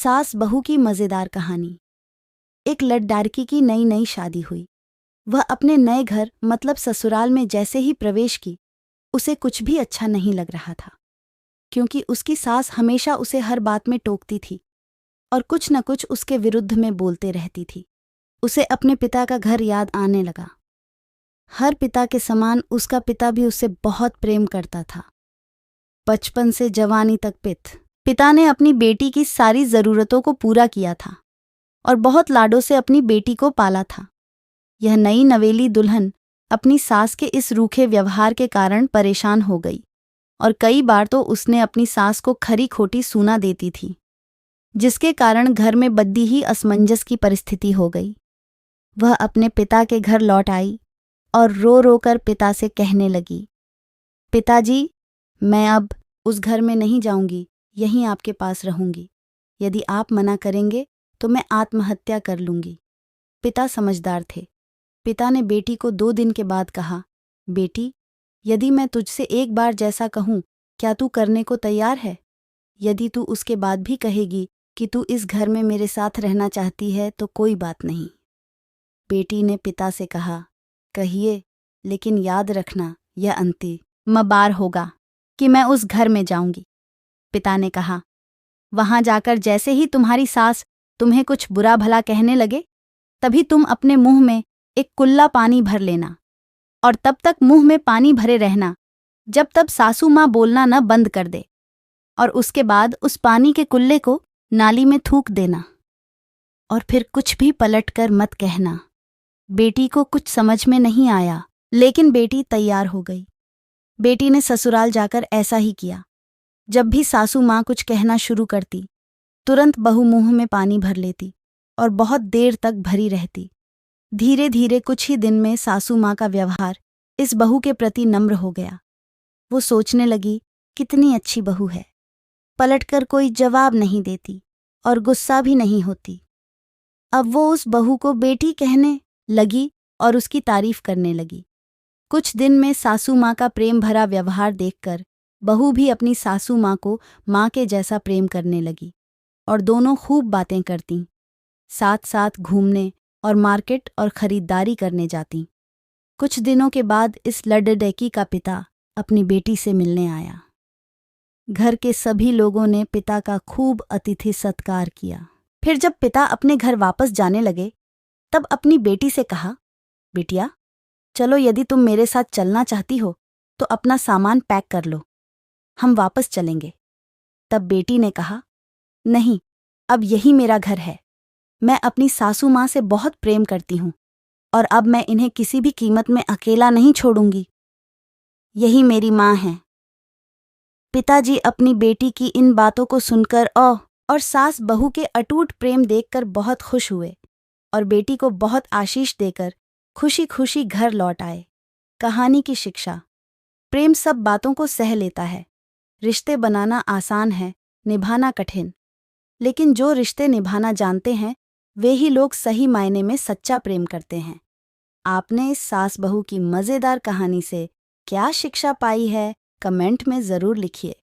सास बहू की मज़ेदार कहानी। एक लड़की की नई नई शादी हुई। वह अपने नए घर मतलब ससुराल में जैसे ही प्रवेश की, उसे कुछ भी अच्छा नहीं लग रहा था, क्योंकि उसकी सास हमेशा उसे हर बात में टोकती थी और कुछ न कुछ उसके विरुद्ध में बोलते रहती थी। उसे अपने पिता का घर याद आने लगा। हर पिता के समान उसका पिता भी उससे बहुत प्रेम करता था। बचपन से जवानी तक पिता ने अपनी बेटी की सारी ज़रूरतों को पूरा किया था और बहुत लाडों से अपनी बेटी को पाला था। यह नई नवेली दुल्हन अपनी सास के इस रूखे व्यवहार के कारण परेशान हो गई और कई बार तो उसने अपनी सास को खरी खोटी सूना देती थी, जिसके कारण घर में बद्दी ही असमंजस की परिस्थिति हो गई। वह अपने पिता के घर लौट आई और रो रो कर पिता से कहने लगी, पिताजी, मैं अब उस घर में नहीं जाऊंगी, यहीं आपके पास रहूंगी। यदि आप मना करेंगे तो मैं आत्महत्या कर लूंगी। पिता समझदार थे। पिता ने बेटी को 2 दिन के बाद कहा, बेटी, यदि मैं तुझसे एक बार जैसा कहूं, क्या तू करने को तैयार है? यदि तू उसके बाद भी कहेगी कि तू इस घर में मेरे साथ रहना चाहती है तो कोई बात नहीं। बेटी ने पिता से कहा, कहिए, लेकिन याद रखना यह अंतिम बार होगा कि मैं उस घर में जाऊंगी। पिता ने कहा, वहां जाकर जैसे ही तुम्हारी सास तुम्हें कुछ बुरा भला कहने लगे, तभी तुम अपने मुंह में एक कुल्ला पानी भर लेना और तब तक मुंह में पानी भरे रहना जब तक सासू माँ बोलना न बंद कर दे, और उसके बाद उस पानी के कुल्ले को नाली में थूक देना और फिर कुछ भी पलट कर मत कहना। बेटी को कुछ समझ में नहीं आया, लेकिन बेटी तैयार हो गई। बेटी ने ससुराल जाकर ऐसा ही किया। जब भी सासू माँ कुछ कहना शुरू करती, तुरंत बहू मुंह में पानी भर लेती और बहुत देर तक भरी रहती। धीरे धीरे कुछ ही दिन में सासू माँ का व्यवहार इस बहू के प्रति नम्र हो गया। वो सोचने लगी, कितनी अच्छी बहू है, पलटकर कोई जवाब नहीं देती और गुस्सा भी नहीं होती। अब वो उस बहू को बेटी कहने लगी और उसकी तारीफ करने लगी। कुछ दिन में सासू माँ का प्रेम भरा व्यवहार देखकर बहू भी अपनी सासू माँ को माँ के जैसा प्रेम करने लगी और दोनों खूब बातें करतीं, साथ साथ घूमने और मार्केट और खरीदारी करने जातीं। कुछ दिनों के बाद इस लड़की का पिता अपनी बेटी से मिलने आया। घर के सभी लोगों ने पिता का खूब अतिथि सत्कार किया। फिर जब पिता अपने घर वापस जाने लगे, तब अपनी बेटी से कहा, बेटिया, चलो, यदि तुम मेरे साथ चलना चाहती हो तो अपना सामान पैक कर लो, हम वापस चलेंगे। तब बेटी ने कहा, नहीं, अब यही मेरा घर है। मैं अपनी सासू माँ से बहुत प्रेम करती हूँ और अब मैं इन्हें किसी भी कीमत में अकेला नहीं छोड़ूंगी। यही मेरी माँ है। पिताजी अपनी बेटी की इन बातों को सुनकर और सास बहू के अटूट प्रेम देखकर बहुत खुश हुए और बेटी को बहुत आशीष देकर खुशी खुशी घर लौट आए। कहानी की शिक्षा। प्रेम सब बातों को सह लेता है। रिश्ते बनाना आसान है, निभाना कठिन। लेकिन जो रिश्ते निभाना जानते हैं, वे ही लोग सही मायने में सच्चा प्रेम करते हैं। आपने इस सास बहू की मज़ेदार कहानी से क्या शिक्षा पाई है, कमेंट में ज़रूर लिखिए।